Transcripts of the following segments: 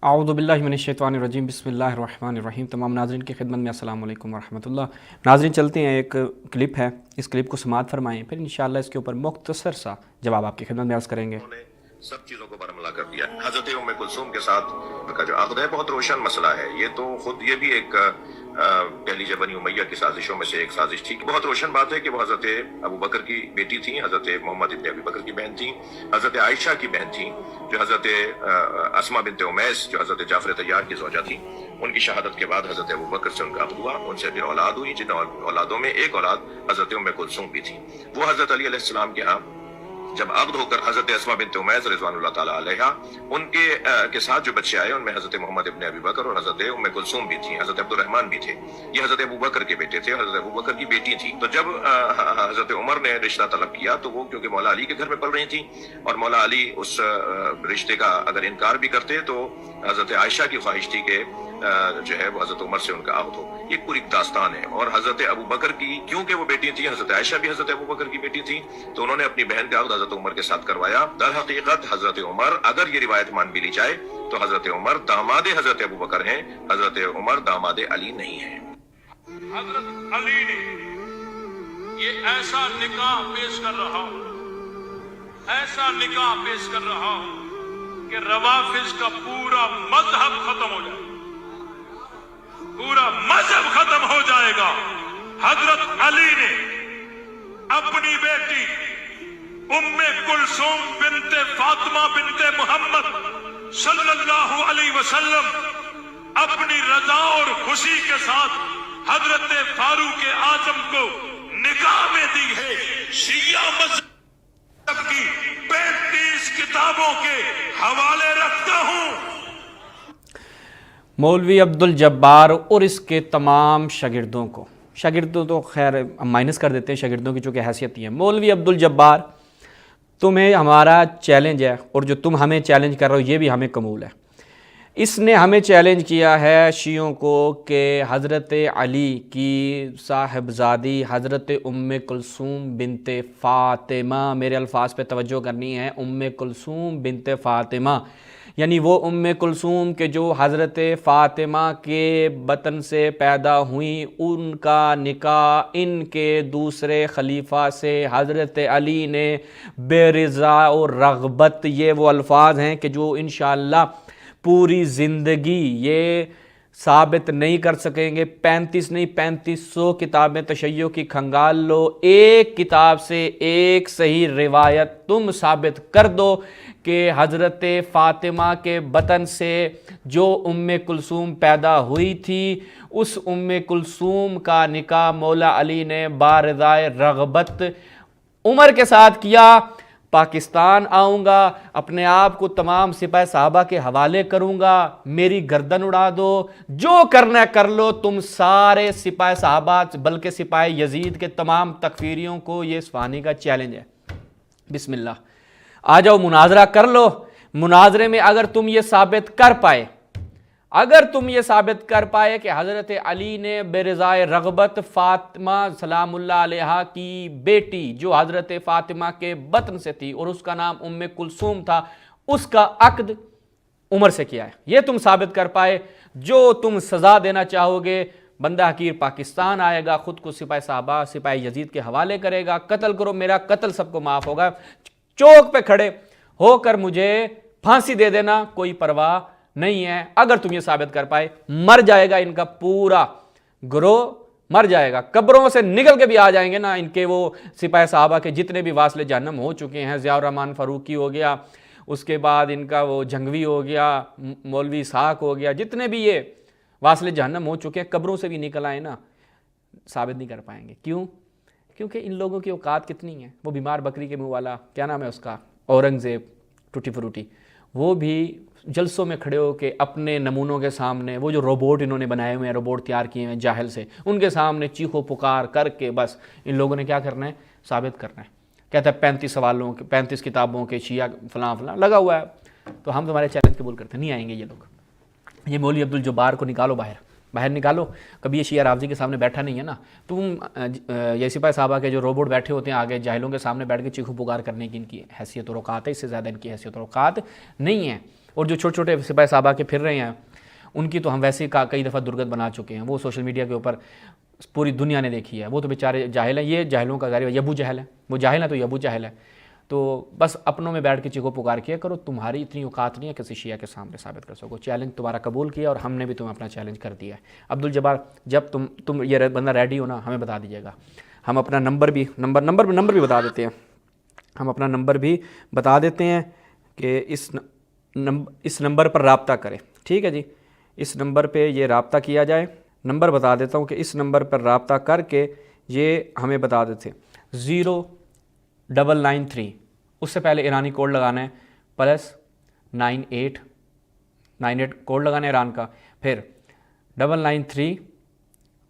अऊज़ु बिल्लाहि मिनश्शैतानिर्रजीम बिस्मिल्लाहिर्रहमानिर्रहीम। तमाम नाज़रीन की खिदमत में अस्सलाम वालेकुम वरहमतुल्लाह। नाज़रीन चलते हैं, एक क्लिप है, इस क्लिप को समाअत फरमाएँ, फिर इंशाअल्लाह इसके ऊपर मुख्तसर सा जवाब आपकी खिदमत में अर्ज़ करेंगे। सब चीज़ों को बरमला कर दिया। हज़रत उम्मे कुलसूम के साथ का जो अक़द है बहुत रोशन मसला है। ये तो खुद ये भी एक पहली जब बनी उमैया की साजिशों में से एक साजिश थी। बहुत रोशन बात है कि वो हज़रत अबू बकर की बेटी थी, हज़रत मोहम्मद इब्न अबी बकर की बहन थी, हज़रत आयशा की बहन थी, जो हज़रत अस्मा बिन्त उमैस जो हज़रत जाफ़र तैयार की ज़ौजा थी, उनकी शहादत के बाद हज़रत अबू बकर से उनका अक़द हुआ, उनसे फिर औलाद हुई, जिन औलादों में एक औलाद हज़रत उम्मे कुलसूम भी थी। वो हज़रत अली अलैहिस्सलाम के यहाँ जब अक़द होकर हज़रत अस्मा बिन्त उमैस रिज़वानुल्लाह ताला अलैहा उनके के साथ जो बच्चे आए उनमें हज़रत मोहम्मद इब्न अबी बकर और हज़रत उम्मे कुलसूम भी थी, हज़रत अब्दुर्रहमान भी थे। ये हज़रत अबू बकर के बेटे थे, हज़रत अबू बकर की बेटी थी। तो जब हज़रत उमर ने रिश्ता तलब किया तो वो क्योंकि मौला अली के घर में पल रही थी और मौला अली उस रिश्ते का अगर इनकार भी करते तो हज़रत आयशा की ख्वाहिश थी कि जो है वो हज़रत उमर से उनका अक़द हो। ये पूरी दास्तान है। और हज़रत अबू बकर की क्योंकि वो बेटी थी, हज़रत आयशा भी हज़रत अबू बकर की बेटी थी, तो उन्होंने अपनी बहन का अक़द हज़रत उमर के साथ करवाया। दर हकीकत हज़रत उमर, अगर ये रिवायत मान भी ली जाए तो हज़रत उमर दामाद हज़रत अबू बकर हैं, हज़रत उमर दामाद अली नहीं है। हज़रत अली ने ये ऐसा निकाह पेश कर रहा हूं, ऐसा निकाह पेश कर रहा हूं कि रवाफिज का पूरा मजहब खत्म हो जाए, पूरा मजहब खत्म हो जाएगा। हजरत अली ने अपनी बेटी उम्मे कुलसूम बिनते फातिमा बिनते मोहम्मद सल्लल्लाहु अलैहि वसल्लम अपनी रजा और खुशी के साथ हजरत फारूक आजम को निकाह में दी है। शिया मज़हब की 35 किताबों के हवाले रखता हूं। मौलवी अब्दुल जब्बार और इसके तमाम शागिर्दों तो खैर हम माइनस कर देते हैं, शागिर्दों की चूँकि हैसियत ही है। मौलवी अब्दुल जब्बार, तुम्हें हमारा चैलेंज है और जो तुम हमें चैलेंज कर रहे हो ये भी हमें कबूल है। इसने हमें चैलेंज किया है शियों को कि हज़रत अली की साहिबजादी हज़रत उम्मे कुलसूम बिनते फ़ातिमा, मेरे अल्फाज पे तवज्जो करनी है, उम्मे कुलसूम बिनते फ़ातिमा, यानी वो उम्मे कुलसूम के जो हज़रत फ़ातिमा के बतन से पैदा हुई, उनका निकाह इनके दूसरे खलीफा से हज़रत अली ने बेरिज़ा और रग़बत, ये वो अल्फाज हैं कि जो इंशाअल्लाह पूरी ज़िंदगी ये साबित नहीं कर सकेंगे। 35 नहीं 3500 किताबें तशय्यो की खंगाल लो, एक किताब से एक सही रिवायत तुम साबित कर दो कि हज़रत फ़ातिमा के बतन से जो उम्मे कुलसूम पैदा हुई थी, उस उम्मे कुलसूम का निकाह मौला अली ने बारिज़ाए रग़बत उमर के साथ किया। पाकिस्तान आऊँगा, अपने आप को तमाम सिपाही साहबा के हवाले करूँगा, मेरी गर्दन उड़ा दो, जो करना है कर लो। तुम सारे सिपाही साहबा बल्कि सिपाही यजीद के तमाम तकफीरियों को ये इस्फहानी का चैलेंज है। बिस्मिल्लाह, आ जाओ, मुनाजरा कर लो। मुनाजरे में अगर तुम ये साबित कर पाए, अगर तुम ये साबित कर पाए कि हज़रत अली ने बेरिज़ाए रग़बत फ़ातिमा सलामुल्लाह अलैहा की बेटी जो हज़रत फ़ातिमा के बतन से थी और उसका नाम उम्मे कुलसूम था, उसका अक़द उमर से किया है, ये तुम साबित कर पाए, जो तुम सज़ा देना चाहोगे, बंदा हकीर पाकिस्तान आएगा, ख़ुद को सिपाही साहबा सिपाही यजीद के हवाले करेगा, कत्ल करो, मेरा कत्ल सबको माफ़ होगा, चौक पे खड़े होकर मुझे फांसी दे देना, कोई परवाह नहीं है। अगर तुम ये साबित कर पाए, मर जाएगा इनका पूरा गिरोह, मर जाएगा, कब्रों से निकल के भी आ जाएंगे ना इनके वो सिपाही साहबा के जितने भी वास्ले जहन्नम हो चुके हैं। ज़ियाउर रहमान फ़ारूकी हो गया, उसके बाद इनका वो जंगवी हो गया, मौलवी इसहाक हो गया, जितने भी ये वास्ले जहन्नम हो चुके हैं, कब्रों से भी निकल आए ना, साबित नहीं कर पाएंगे। क्यों? क्योंकि इन लोगों की औकात कितनी है। वो बीमार बकरी के मुँह वाला, क्या नाम है उसका, औरंगज़ेब टूटी फ्रूटी, वो भी जलसों में खड़े होकर अपने नमूनों के सामने, वो जो रोबोट इन्होंने बनाए हुए हैं, रोबोट तैयार किए हैं जाहिल से, उनके सामने चीखो पुकार करके बस इन लोगों ने क्या करना है, साबित करना है। कहता है 35 सवालों के 35 किताबों के शिया फलां फलां लगा हुआ है, तो हम तुम्हारे चैलेंज कबूल करते नहीं आएंगे ये लोग। ये मौलवी अब्दुल जब्बार को निकालो बाहर, बाहर निकालो। कभी ये शिया रावजी के सामने बैठा नहीं है ना, तुम ये सिपाही साहबा के जो रोबोट बैठे होते हैं आगे जाहिलों के सामने बैठ के चीखू पुकार करने की इनकी हैसियत और औकात है, इससे ज़्यादा इनकी हैसियत और औकात नहीं है। اور جو چھوٹے چھوٹے سپاہی صحابہ کے پھر رہے ہیں ان کی تو ہم ویسے ہی کئی دفعہ درگت بنا چکے ہیں، وہ سوشل میڈیا کے اوپر پوری دنیا نے دیکھی ہے، وہ تو بیچارے جاہل ہیں، یہ جاہلوں کا ظاہر ہے، ابو جہل ہے، وہ جاہل ہے تو یہ ابو جہل ہے. تو بس اپنوں میں بیٹھ کے چیخو پکار کیا کرو، تمہاری اتنی اوقات نہیں ہے کسی شیعہ کے سامنے ثابت کر سکو. چیلنج تمہارا قبول کیا اور ہم نے بھی تمہیں اپنا چیلنج کر دیا ہے. عبدالجبار جب تم یہ بندہ ریڈی ہو نا ہمیں بتا دیجیے گا. ہم اپنا نمبر بھی بتا دیتے ہیں، ہم اپنا نمبر بھی بتا دیتے ہیں کہ اس نمبر پر رابطہ کریں. ٹھیک ہے جی، اس نمبر پہ یہ رابطہ کیا جائے. نمبر بتا دیتا ہوں کہ اس نمبر پر رابطہ کر کے یہ ہمیں بتا دیتے 0993، اس سے پہلے ایرانی کوڈ لگانا ہے +98 کوڈ لگانا ہے ایران کا، پھر 993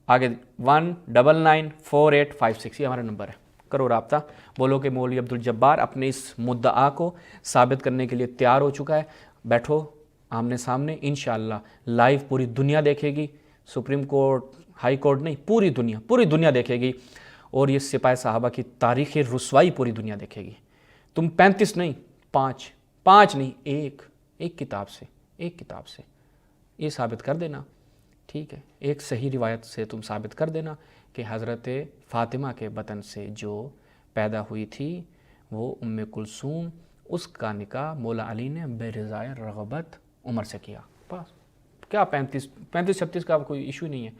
آگے 1994856، یہ ہمارا نمبر ہے. کرو رابطہ، بولو کہ مولوی عبدالجبار اپنے اس مدعا کو ثابت کرنے کے لیے تیار ہو چکا ہے. بیٹھو آمنے سامنے، انشاءاللہ لائیو پوری دنیا دیکھے گی، سپریم کورٹ ہائی کورٹ نہیں، پوری دنیا دیکھے گی. اور یہ سپاہی صحابہ کی تاریخ رسوائی پوری دنیا دیکھے گی. تم 35 نہیں 5 نہیں، ایک کتاب سے یہ ثابت کر دینا. ٹھیک ہے، ایک صحیح روایت سے تم ثابت کر دینا کہ حضرت فاطمہ کے بطن سے جو پیدا ہوئی تھی وہ ام کلثوم، اس کا نکاح مولا علی نے بے رضائے رغبت عمر سے کیا. بس کیا 35-36 کا کوئی ایشو نہیں ہے.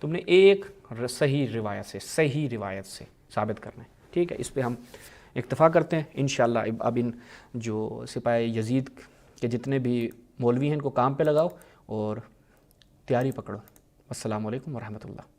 تم نے ایک صحیح روایت سے ثابت کرنا ہے. ٹھیک ہے، اس پہ ہم اکتفا کرتے ہیں انشاءاللہ. اب ان جو سپاہی یزید کے جتنے بھی مولوی ہیں ان کو کام پہ لگاؤ اور تیاری پکڑو. السلام علیکم ورحمۃ اللہ.